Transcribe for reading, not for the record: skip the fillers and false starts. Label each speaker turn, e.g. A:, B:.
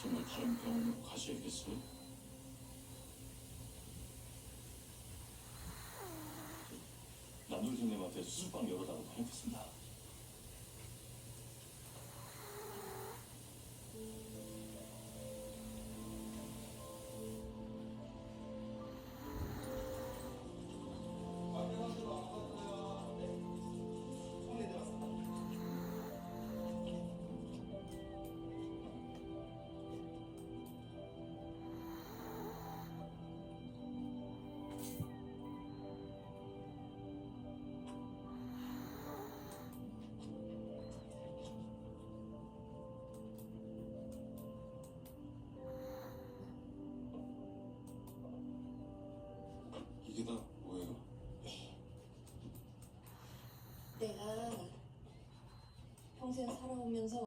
A: 정말 다른 병원으로 가셔야겠어요? 남들 선생님한테 수술방 열어달라고 해놓겠습니다. 이게 다 뭐예요?
B: 내가 평생 살아오면서